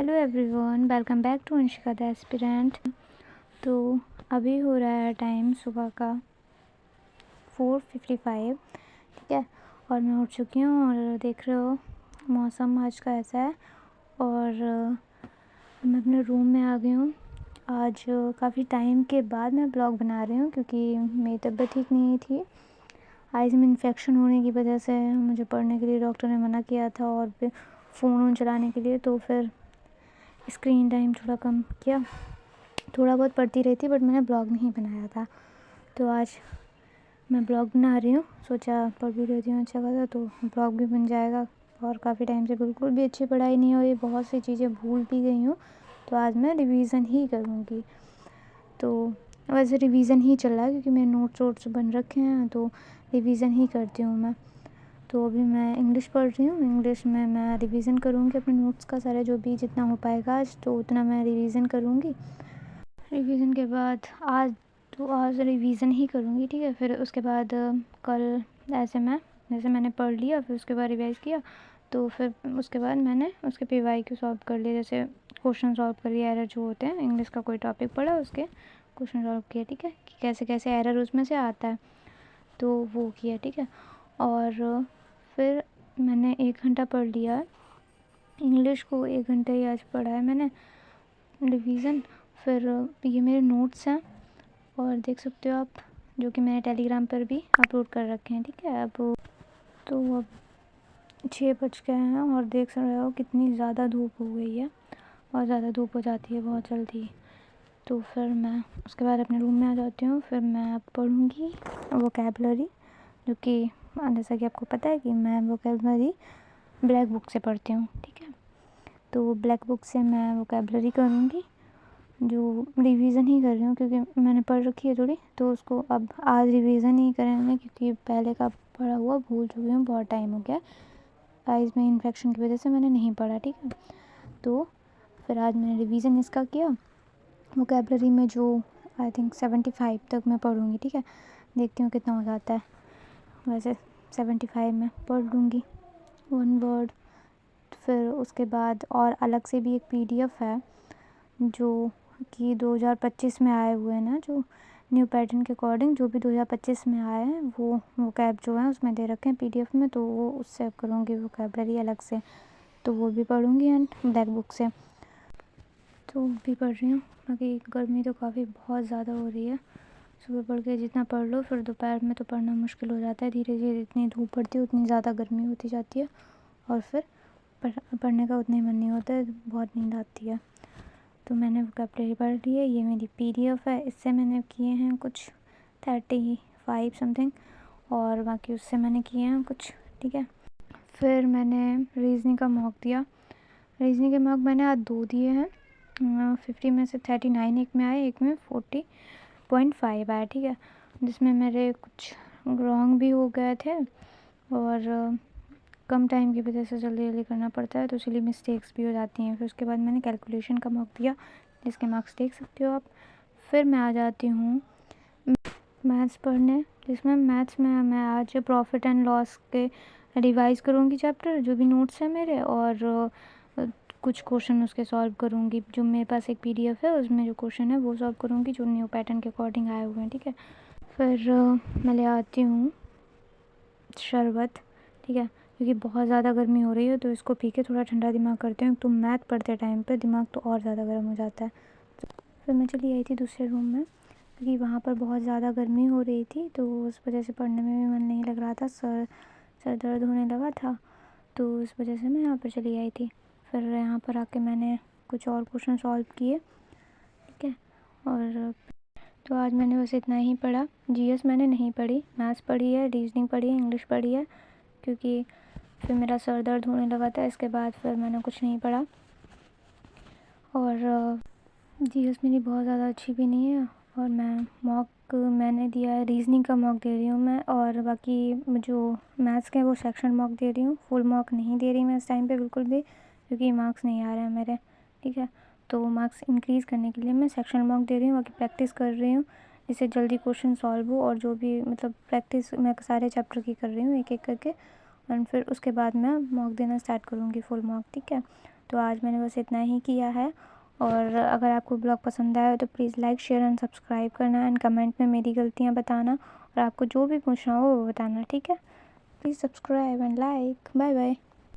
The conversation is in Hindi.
Hello everyone, welcome back to Anshika the aspirant. तो अभी हो रहा है टाइम सुबह का 4:55, ठीक है। और मैं उठ चुकी हूँ और देख रहे हो मौसम आज का ऐसा है। और मैं अपने रूम में आ गई हूँ। आज काफ़ी टाइम के बाद मैं ब्लॉग बना रही हूँ क्योंकि मेरी तबीयत ठीक नहीं थी। आइज़ में इन्फेक्शन होने की वजह से मुझे पढ़ने के लिए डॉक्टर ने मना किया था और फिर फ़ोन चलाने के लिए, तो फिर स्क्रीन टाइम थोड़ा कम किया। थोड़ा बहुत पढ़ती रही थी बट मैंने ब्लॉग नहीं बनाया था। तो आज मैं ब्लॉग बना रही हूँ, सोचा पढ़ भी लेती हूँ अच्छा खासा तो ब्लॉग भी बन जाएगा। और काफ़ी टाइम से बिल्कुल भी अच्छी पढ़ाई नहीं हुई, बहुत सी चीज़ें भूल भी गई हूँ, तो आज मैं रिवीज़न ही करूँगी। तो वैसे रिवीज़न ही चल रहा है क्योंकि मेरे नोट्स बन रखे हैं, तो रिवीज़न ही करती हूँ मैं। तो अभी मैं इंग्लिश पढ़ रही हूँ। इंग्लिश में मैं रिवीज़न करूँगी अपने नोट्स का सारा, जो भी जितना हो पाएगा आज तो उतना मैं रिवीज़न करूँगी। रिवीज़न के बाद आज रिवीज़न ही करूँगी, ठीक है। फिर उसके बाद कल जैसे मैंने पढ़ लिया, फिर उसके बाद रिवाइज़ किया, तो फिर उसके बाद मैंने उसके PYQ सॉल्व कर लिए, जैसे क्वेश्चन सॉल्व कर लिया। एरर जो होते हैं, इंग्लिश का कोई टॉपिक पढ़ा उसके क्वेश्चन सॉल्व किया, ठीक है, कि कैसे कैसे एरर उसमें से आता है, तो वो किया, ठीक है। और फिर मैंने 1 घंटा पढ़ लिया है इंग्लिश को, 1 घंटा ही आज पढ़ा है मैंने रिवीज़न। फिर ये मेरे नोट्स हैं और देख सकते हो आप, जो कि मैंने टेलीग्राम पर भी अपलोड कर रखे हैं, ठीक है। अब 6 बज गए हैं और देख रहे हो कितनी ज़्यादा धूप हो गई है, और ज़्यादा धूप हो जाती है बहुत जल्दी। तो फिर मैं उसके बाद अपने रूम में आ जाती हूँ। फिर मैं अब पढ़ूँगी वोकैबुलरी, जो कि जैसा कि आपको पता है कि मैं वोकैबुलरी ब्लैक बुक से पढ़ती हूँ, ठीक है। तो ब्लैक बुक से मैं वोकैबुलरी करूँगी, जो रिवीज़न ही कर रही हूँ क्योंकि मैंने पढ़ रखी है थोड़ी, तो उसको अब आज रिवीज़न ही करेंगे क्योंकि पहले का पढ़ा हुआ भूल चुकी हूँ, बहुत टाइम हो गया। आइज़ में इन्फेक्शन की वजह से मैंने नहीं पढ़ा, ठीक है। तो फिर आज मैंने रिवीज़न इसका किया। वोकैबुलरी में जो आई थिंक 75 तक मैं पढ़ूँगी, ठीक है। देखती हूँ कितना हो जाता है। वैसे 75 में पढ़ लूँगी 1 वर्ड। फिर उसके बाद और अलग से भी एक PDF है जो कि 2025 में आए हुए हैं ना, जो न्यू पैटर्न के अकॉर्डिंग जो भी 2025 में आए हैं वो कैब जो है उसमें दे रखे हैं PDF में, तो वो उससे करूँगी वोकैबुलरी अलग से, तो वो भी पढ़ूँगी एंड ब्लैक बुक से तो भी पढ़ रही हूँ। बाकी गर्मी तो काफ़ी बहुत ज़्यादा हो रही है, सुबह पढ़ के जितना पढ़ लो फिर दोपहर में तो पढ़ना मुश्किल हो जाता है। धीरे धीरे जितनी धूप पड़ती है उतनी ज़्यादा गर्मी होती जाती है और फिर पढ़ने का उतना ही मन नहीं होता है, बहुत नींद आती है। तो मैंने वोकैबुलरी पढ़ ली है। ये मेरी PDF है, इससे मैंने किए हैं कुछ 35 समथिंग, और बाकी उससे मैंने किए हैं कुछ, ठीक है। फिर मैंने रीजनिंग का मॉक दिया। रीजनिंग के मॉक मैंने आज 2 दिए हैं। 50 में से 39 एक में आए, एक में 40.5 आया, ठीक है। जिसमें मेरे कुछ रॉन्ग भी हो गए थे और कम टाइम की वजह से जल्दी जल्दी करना पड़ता है, तो इसलिए मिस्टेक्स भी हो जाती हैं। फिर उसके बाद मैंने कैलकुलेशन का मॉक दिया, जिसके मार्क्स देख सकते हो आप। फिर मैं आ जाती हूँ मैथ्स पढ़ने, जिसमें मैथ्स में मैं आज प्रॉफिट एंड लॉस के रिवाइज़ करूँगी चैप्टर, जो भी नोट्स हैं मेरे, और कुछ क्वेश्चन उसके सॉल्व करूँगी। जो मेरे पास एक PDF है उसमें जो क्वेश्चन है वो सॉल्व करूँगी, जो न्यू पैटर्न के अकॉर्डिंग आए हुए हैं, ठीक है। फिर मैं ले आती हूँ शरबत, ठीक है, क्योंकि बहुत ज़्यादा गर्मी हो रही है, तो इसको पी के थोड़ा ठंडा दिमाग करते हैं। तो मैथ पढ़ते टाइम पे दिमाग तो और ज़्यादा गर्म हो जाता है। तो फिर मैं चली आई थी दूसरे रूम में क्योंकि वहाँ पर बहुत ज़्यादा गर्मी हो रही थी, तो उस वजह से पढ़ने में भी मन नहीं लग रहा था, सर दर्द होने लगा था, तो उस वजह से मैं यहाँ पर चली आई थी। फिर यहाँ पर आके मैंने कुछ और क्वेश्चन सॉल्व किए, ठीक है। और तो आज मैंने बस इतना ही पढ़ा। GS मैंने नहीं पढ़ी, मैथ्स पढ़ी है, रीजनिंग पढ़ी है, इंग्लिश पढ़ी है, क्योंकि फिर मेरा सर दर्द होने लगा था। इसके बाद फिर मैंने कुछ नहीं पढ़ा। और GS मेरी बहुत ज़्यादा अच्छी भी नहीं है। और मॉक मैंने दिया है, रीजनिंग का मॉक दे रही हूँ मैं, और बाकी जो मैथ्स के वो सेक्शन मॉक दे रही हूँ, फुल मॉक नहीं दे रही मैं इस टाइम पे बिल्कुल भी, क्योंकि मार्क्स नहीं आ रहे हैं मेरे, ठीक है। तो मार्क्स इंक्रीज़ करने के लिए मैं सेक्शन मॉक दे रही हूँ, बाकी प्रैक्टिस कर रही हूँ जिससे जल्दी क्वेश्चन सॉल्व हो, और जो भी मतलब प्रैक्टिस मैं सारे चैप्टर की कर रही हूँ एक एक करके, एंड फिर उसके बाद मैं मॉक देना स्टार्ट करूँगी, फुल मॉक, ठीक है। तो आज मैंने बस इतना ही किया है। और अगर आपको ब्लॉग पसंद आया तो please like, share and subscribe करना एंड कमेंट में मेरी गलतियाँ बताना और आपको जो भी पूछना हो वो बताना, ठीक है। Please subscribe and like. Bye bye.